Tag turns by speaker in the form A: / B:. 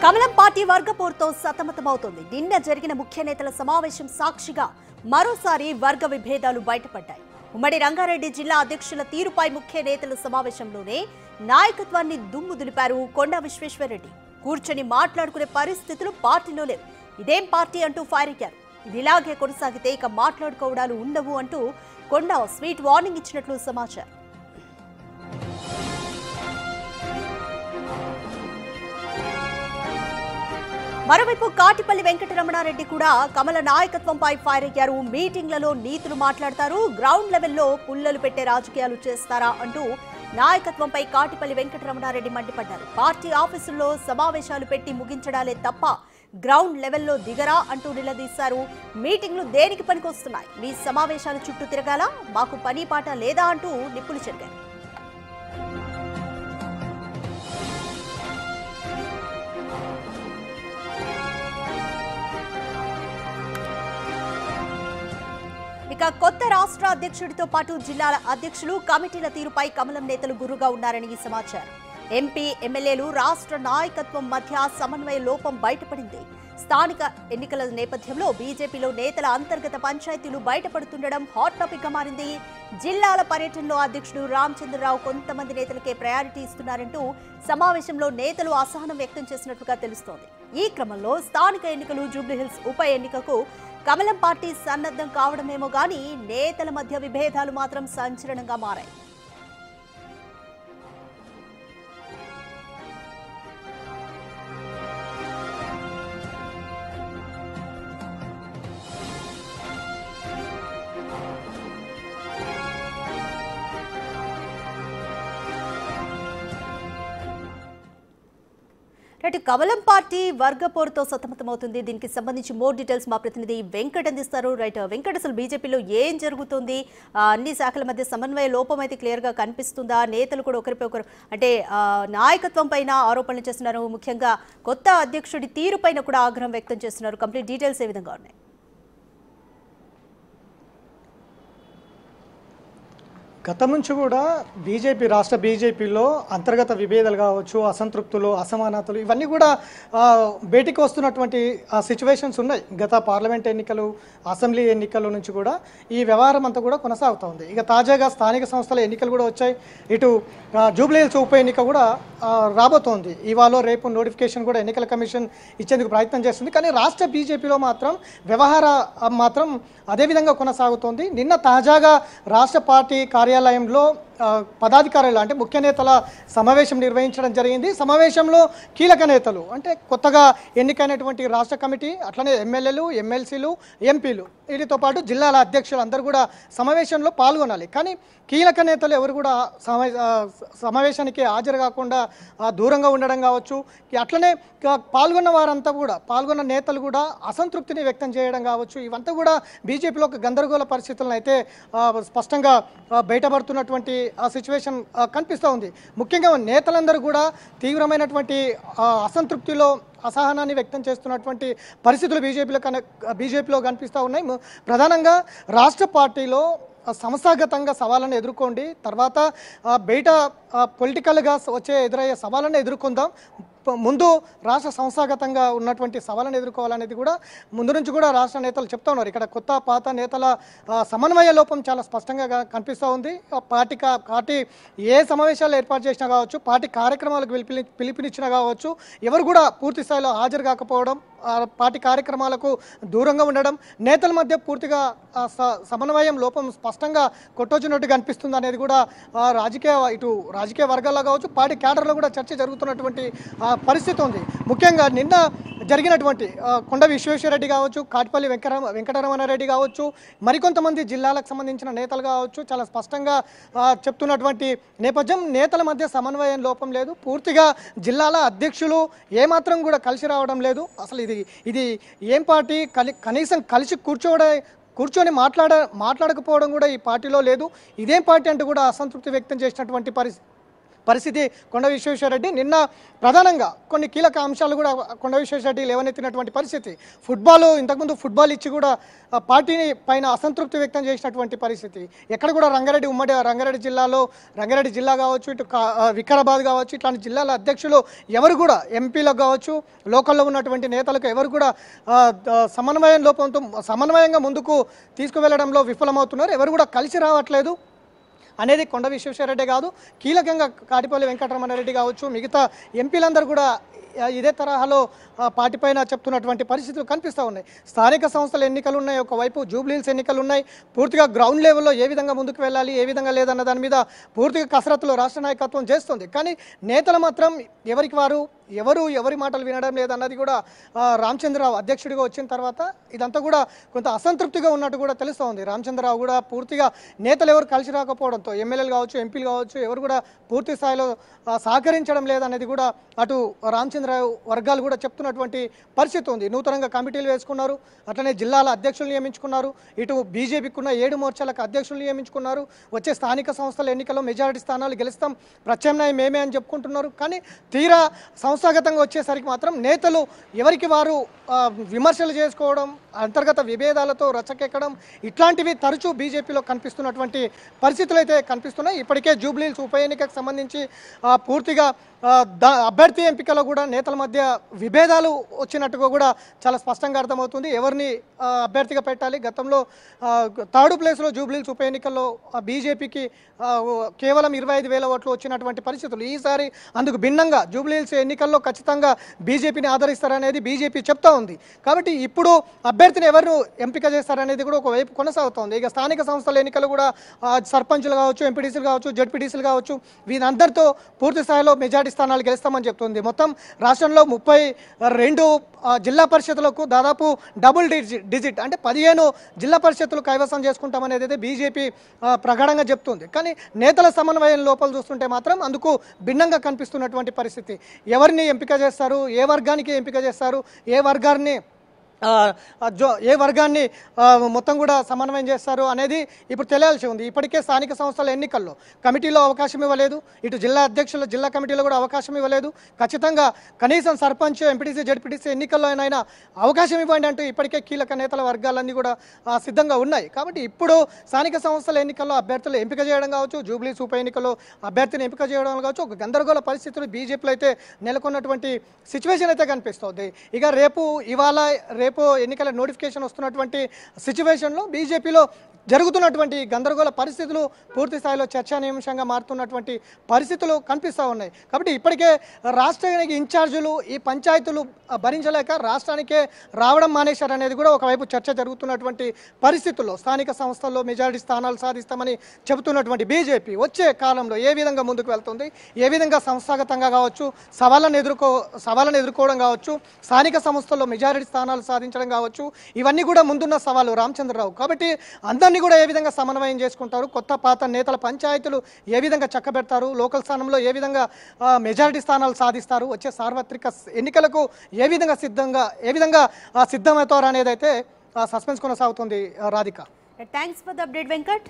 A: కమలం పార్టీ వర్గపోరుతో సతమతమవుతోంది. నిన్న జరిగిన ముఖ్య నేతల సమావేశం సాక్షిగా మరోసారి వర్గ విభేదాలు బయటపడ్డాయి. ఉమ్మడి రంగారెడ్డి జిల్లా అధ్యక్షుల తీరుపై ముఖ్య నేతల సమావేశంలోనే నాయకత్వాన్ని దుమ్ము దులిపారు కొండా విశ్వేశ్వరరెడ్డి. కూర్చొని మాట్లాడుకునే పరిస్థితులు పార్టీలో లేవు. ఇదేం పార్టీ అంటూ ఫైర్ అయ్యారు. ఇది ఇలాగే కొనసాగితే ఇక మాట్లాడుకోవడాలు ఉండవు అంటూ కొండా స్వీట్ వార్నింగ్ ఇచ్చినట్లు సమాచారం. మరోవైపు కాటిపల్లి వెంకటరమణారెడ్డి కూడా కమల నాయకత్వంపై ఫైర్ అయ్యారు. మీటింగ్లలో నీతులు మాట్లాడతారు, గ్రౌండ్ లెవెల్లో పుల్లలు పెట్టే రాజకీయాలు చేస్తారా అంటూ నాయకత్వంపై కాటిపల్లి వెంకటరమణారెడ్డి మండిపడ్డారు. పార్టీ ఆఫీసుల్లో సమావేశాలు పెట్టి ముగించడాలే తప్ప గ్రౌండ్ లెవెల్లో దిగరా అంటూ నిలదీశారు. మీటింగ్లు దేనికి పనికొస్తున్నాయి? మీ సమావేశాల చుట్టూ తిరగాలా? మాకు పని పాట లేదా అంటూ నిప్పులు చెరిగారు. ఇక కొత్త రాష్ట్ర అధ్యక్షుడితో పాటు జిల్లాల అధ్యక్షులు కమిటీల తీరుపై కమలం నేతలు గుర్రుగా ఉన్నారని సమాచారం. ఎంపీ ఎమ్మెల్యేలు రాష్ట్ర నాయకత్వం మధ్య సమన్వయ లోపం బయటపడింది. స్థానిక ఎన్నికల నేపథ్యంలో బీజేపీలో నేతల అంతర్గత పంచాయతీలు బయటపడుతుండడం హాట్ టాపిక్ గా మారింది. జిల్లాల పర్యటనలో అధ్యక్షుడు రామచంద్రరావు కొంతమంది నేతలకే ప్రయారిటీ ఇస్తున్నారంటూ సమావేశంలో నేతలు అసహనం వ్యక్తం చేసినట్లుగా తెలుస్తోంది. ఈ క్రమంలో స్థానిక ఎన్నికలు జూబ్లీహిల్స్ ఉప ఎన్నికకు కమలం పార్టీ సన్నద్ధం కావడమేమో గానీ నేతల మధ్య విభేదాలు మాత్రం సంచలనంగా మారాయి. కమలం పార్టీ వర్గపోరుతో సతమతమవుతుంది. దీనికి సంబంధించి మోర్ డీటెయిల్స్ మా ప్రతినిధి వెంకట్ అందిస్తారు. రైట్ వెంకట్, అసలు బీజేపీలో ఏం జరుగుతుంది? అన్ని శాఖల మధ్య సమన్వయ లోపం అయితే క్లియర్ గా కనిపిస్తుందా? నేతలు కూడా ఒకరిపై ఒకరు అంటే నాయకత్వం పైన ఆరోపణలు చేస్తున్నారు. ముఖ్యంగా కొత్త అధ్యక్షుడి తీరు పైన కూడా ఆగ్రహం వ్యక్తం చేస్తున్నారు. కంప్లీట్ డీటెయిల్స్ ఏ విధంగా ఉన్నాయి?
B: గతం నుంచి కూడా రాష్ట్ర బీజేపీలో అంతర్గత విభేదాలు కావచ్చు, అసంతృప్తులు, అసమానతలు ఇవన్నీ కూడా బయటికి వస్తున్నటువంటి సిచ్యువేషన్స్ ఉన్నాయి. గత పార్లమెంట్ ఎన్నికలు, అసెంబ్లీ ఎన్నికల నుంచి కూడా ఈ వ్యవహారం అంతా కూడా కొనసాగుతూ ఉంది. ఇక తాజాగా స్థానిక సంస్థల ఎన్నికలు కూడా వచ్చాయి. ఇటు జూబ్లీహిల్స్ ఉప ఎన్నిక కూడా రాబోతోంది. ఇవాళ రేపు నోటిఫికేషన్ కూడా ఎన్నికల కమిషన్ ఇచ్చేందుకు ప్రయత్నం చేస్తుంది. కానీ రాష్ట్ర బీజేపీలో మాత్రం వ్యవహారం మాత్రం అదేవిధంగా కొనసాగుతోంది. నిన్న తాజాగా రాష్ట్ర పార్టీ కార్యాలయంలో పదాధికారులు అంటే ముఖ్య నేతల సమావేశం నిర్వహించడం జరిగింది. సమావేశంలో కీలక నేతలు అంటే కొత్తగా ఎన్నికైనటువంటి రాష్ట్ర కమిటీ, అట్లనే ఎమ్మెల్యేలు, ఎమ్మెల్సీలు, ఎంపీలు, వీటితో పాటు జిల్లాల అధ్యక్షులు అందరూ కూడా సమావేశంలో పాల్గొనాలి. కానీ కీలక నేతలు ఎవరు కూడా సమావేశానికి హాజరు కాకుండా దూరంగా ఉండడం కావచ్చు, అట్లనే పాల్గొన్న నేతలు కూడా అసంతృప్తిని వ్యక్తం చేయడం కావచ్చు, ఇవంతా కూడా బీజేపీలో ఒక గందరగోళ పరిస్థితులను అయితే స్పష్టంగా బయటపడుతున్నటువంటి ఆ సిచ్యువేషన్ కనిపిస్తూ ఉంది. ముఖ్యంగా నేతలందరూ కూడా తీవ్రమైనటువంటి అసంతృప్తిలో, అసహనాన్ని వ్యక్తం చేస్తున్నటువంటి పరిస్థితులు బీజేపీలో కనిపిస్తూ ఉన్నాయి. ప్రధానంగా రాష్ట్ర పార్టీలో సంస్థాగతంగా సవాళ్ళను ఎదుర్కోండి, తర్వాత బయట పొలిటికల్గా ఎదురయ్యే సవాళ్ళను ఎదుర్కొందాం, ముందు రాష్ట్ర సంస్థాగతంగా ఉన్నటువంటి సవాళ్ళను ఎదుర్కోవాలనేది కూడా ముందు నుంచి కూడా రాష్ట్ర నేతలు చెప్తా ఉన్నారు. ఇక్కడ కొత్త పాత నేతల సమన్వయ లోపం చాలా స్పష్టంగా కనిపిస్తూ ఉంది. పార్టీ ఏ సమావేశాలు ఏర్పాటు చేసినా కావచ్చు, పార్టీ కార్యక్రమాలకు పిలుపునిచ్చినా కావచ్చు, ఎవరు కూడా పూర్తి స్థాయిలో హాజరు కాకపోవడం, పార్టీ కార్యక్రమాలకు దూరంగా ఉండడం, నేతల మధ్య పూర్తిగా సమన్వయం లోపం స్పష్టంగా కొట్టొచ్చినట్టు కనిపిస్తుంది అనేది కూడా రాజకీయ వర్గాల్లో కావచ్చు, పార్టీ క్యాడర్లో కూడా చర్చ జరుగుతున్నటువంటి పరిస్థితి ఉంది. ముఖ్యంగా నిన్న జరిగినటువంటి కొండ విశ్వేశ్వరరెడ్డి కావచ్చు, కాటిపల్లి వెంకటరమణారెడ్డి కావచ్చు, మరికొంతమంది జిల్లాలకు సంబంధించిన నేతలు కావచ్చు, చాలా స్పష్టంగా చెప్తున్నటువంటి నేపథ్యం, నేతల మధ్య సమన్వయం లోపం లేదు, పూర్తిగా జిల్లాల అధ్యక్షులు ఏమాత్రం కూడా కలిసి రావడం లేదు. అసలు ఇది ఏం పార్టీ? కనీసం కలిసి కూర్చొని మాట్లాడకపోవడం కూడా ఈ పార్టీలో లేదు. ఇదేం పార్టీ అంటూ కూడా అసంతృప్తి వ్యక్తం చేసినటువంటి పరిస్థితి కొండ విశ్వేశ్వరరెడ్డి. నిన్న ప్రధానంగా కొన్ని కీలక అంశాలు కూడా కొండ విశ్వేశ్వరరెడ్డి లేవనెత్తినటువంటి పరిస్థితి. ఇంతకుముందు ఫుట్బాల్ ఇచ్చి కూడా పార్టీని పైన అసంతృప్తి వ్యక్తం చేసినటువంటి పరిస్థితి. ఎక్కడ కూడా ఉమ్మడి రంగారెడ్డి జిల్లాలో, రంగారెడ్డి జిల్లా కావచ్చు, ఇటు వికారాబాద్ కావచ్చు, ఇట్లాంటి జిల్లాల అధ్యక్షులు ఎవరు కూడా, ఎంపీలకు కావచ్చు, లోకల్లో ఉన్నటువంటి నేతలకు ఎవరు కూడా సమన్వయంగా ముందుకు తీసుకువెళ్లడంలో విఫలమవుతున్నారు. ఎవరు కూడా కలిసి రావట్లేదు అనేది కొండ విశ్వేశ్వరరెడ్డి కాదు, కీలకంగా కాటిపల్లి వెంకటరమణారెడ్డి కావచ్చు, మిగతా ఎంపీలందరూ కూడా ఇదే తరహాలో పార్టీ పైన చెప్తున్నటువంటి పరిస్థితులు కనిపిస్తూ ఉన్నాయి. స్థానిక సంస్థల ఎన్నికలు ఉన్నాయి, ఒకవైపు జూబ్లీహిల్స్ ఎన్నికలు ఉన్నాయి. పూర్తిగా గ్రౌండ్ లెవెల్లో ఏ విధంగా ముందుకు వెళ్ళాలి, ఏ విధంగా లేదన్న దాని మీద పూర్తిగా కసరత్తులో రాష్ట్ర నాయకత్వం చేస్తుంది. కానీ నేతలు మాత్రం ఎవరి మాటలు వినడం లేదన్నది కూడా రామచంద్రరావు అధ్యక్షుడిగా వచ్చిన తర్వాత ఇదంతా కూడా కొంత అసంతృప్తిగా ఉన్నట్టు కూడా తెలుస్తూ ఉంది. రామచంద్రరావు కూడా పూర్తిగా నేతలు ఎవరు కలిసి రాకపోవడంతో, ఎమ్మెల్యేలు కావచ్చు, ఎంపీలు కావచ్చు, ఎవరు కూడా పూర్తి స్థాయిలో సహకరించడం లేదనేది కూడా అటు రామచంద్రరావు వర్గాలు కూడా చెప్తున్నటువంటి పరిస్థితి ఉంది. నూతనంగా కమిటీలు వేసుకున్నారు, అట్లనే జిల్లాల అధ్యక్షులు నియమించుకున్నారు, ఇటు బీజేపీకి ఉన్న 7 మోర్చాలకు అధ్యక్షులు నియమించుకున్నారు. వచ్చే స్థానిక సంస్థల ఎన్నికల్లో మెజారిటీ స్థానాలు గెలుస్తాం, ప్రత్యామ్నాయం మేమే అని చెప్పుకుంటున్నారు. కానీ తీరా సంస్థాగతంగా వచ్చేసరికి మాత్రం నేతలు ఎవరికి వారు విమర్శలు చేసుకోవడం, అంతర్గత విభేదాలతో రచ్చకెక్కడం, ఇట్లాంటివి తరచూ బీజేపీలో కనిపిస్తున్నటువంటి పరిస్థితులు అయితే కనిపిస్తున్నాయి. ఇప్పటికే జూబ్లీహిల్స్ ఉప ఎన్నికకు సంబంధించి పూర్తిగా అభ్యర్థి ఎంపికలో కూడా నేతల మధ్య విభేదాలు వచ్చినట్టుగా కూడా చాలా స్పష్టంగా అర్థమవుతుంది. ఎవరిని అభ్యర్థిగా పెట్టాలి, గతంలో 3rd ప్లేస్లో జూబ్లీహిల్స్ ఉప ఎన్నికల్లో బీజేపీకి కేవలం 25,000 ఓట్లు వచ్చినటువంటి పరిస్థితులు. ఈసారి అందుకు భిన్నంగా జూబ్లీహిల్స్ ఎన్నికల్లో ఖచ్చితంగా బీజేపీని ఆదరిస్తారనేది బీజేపీ చెప్తా ఉంది. కాబట్టి ఇప్పుడు అభ్యర్థిని ఎవరు ఎంపిక చేస్తారనేది కూడా ఒకవైపు కొనసాగుతోంది. ఇక స్థానిక సంస్థల ఎన్నికలు కూడా సర్పంచులు కావచ్చు, ఎంపీటీసీలు కావచ్చు, జడ్పీటీసీలు కావచ్చు, వీరందరితో పూర్తి స్థాయిలో మెజారిటీ స్థానాలు గెలుస్తామని చెప్తుంది. మొత్తం రాష్ట్రంలో 32 జిల్లా పరిషత్లకు దాదాపు డబుల్ డిజిట్ అంటే 15 జిల్లా పరిషత్తులు కైవసం చేసుకుంటామనేది అయితే బీజేపీ ప్రగాఢంగా చెప్తుంది. కానీ నేతల సమన్వయం లోపల చూస్తుంటే మాత్రం అందుకు భిన్నంగా కనిపిస్తున్నటువంటి పరిస్థితి. ఎవరిని ఎంపిక చేస్తారు, ఏ వర్గానికి ఎంపిక చేస్తారు, ఏ వర్గాన్ని మొత్తం కూడా సమన్వయం చేస్తారు అనేది ఇప్పుడు తెలియాల్సి ఉంది. ఇప్పటికే స్థానిక సంస్థల ఎన్నికల్లో కమిటీలో అవకాశం ఇవ్వలేదు, ఇటు జిల్లా అధ్యక్షులు జిల్లా కమిటీలో కూడా అవకాశం ఇవ్వలేదు. ఖచ్చితంగా కనీసం సర్పంచ్, ఎంపీటీసీ, జడ్పీటీసీ ఎన్నికల్లో అయినా అవకాశం ఇవ్వండి అంటూ ఇప్పటికే కీలక నేతల వర్గాలన్నీ కూడా సిద్ధంగా ఉన్నాయి. కాబట్టి ఇప్పుడు స్థానిక సంస్థల ఎన్నికల్లో అభ్యర్థులు ఎంపిక చేయడం కావచ్చు, జూబ్లీహిల్స్ ఉప ఎన్నికల్లో అభ్యర్థిని ఎంపిక చేయడం కావచ్చు, ఒక గందరగోళ పరిస్థితులు బీజేపీలో అయితే నెలకొన్నటువంటి సిచ్యువేషన్ అయితే కనిపిస్తుంది. ఇక రేపు ఎన్నికల నోటిఫికేషన్ వస్తున్నటువంటి సిచ్యువేషన్లో బీజేపీలో జరుగుతున్నటువంటి గందరగోళ పరిస్థితులు పూర్తి స్థాయిలో చర్చానీయాంశంగా మారుతున్నటువంటి పరిస్థితులు కనిపిస్తూ ఉన్నాయి. కాబట్టి ఇప్పటికే రాష్ట్రానికి ఇన్ఛార్జీలు ఈ పంచాయతీలు భరించలేక రాష్ట్రానికే రావడం మానేశారనేది కూడా ఒకవైపు చర్చ జరుగుతున్నటువంటి పరిస్థితుల్లో స్థానిక సంస్థల్లో మెజారిటీ స్థానాలు సాధిస్తామని చెబుతున్నటువంటి బీజేపీ వచ్చే కాలంలో ఏ విధంగా ముందుకు వెళ్తుంది, ఏ విధంగా సంస్థాగతంగా కావచ్చు సవాళ్ళను ఎదుర్కోవడం కావచ్చు, స్థానిక సంస్థల్లో మెజారిటీ స్థానాలు సాధించడం కావచ్చు, ఇవన్నీ కూడా ముందున్న సవాలు రామచంద్రరావు. కాబట్టి అందరినీ కూడా ఏ విధంగా సమన్వయం చేసుకుంటారు, కొత్త పాత నేతల పంచాయతీలు ఏ విధంగా చక్కబెడతారు, లోకల్ స్థానంలో ఏ విధంగా మెజారిటీ స్థానాలు సాధిస్తారు, వచ్చే సార్వత్రిక ఎన్నికలకు ఏ విధంగా సిద్ధమవుతారు అనేది అయితే సస్పెన్స్ కొనసాగుతుంది. Radhika,
A: thanks for the update Venkat.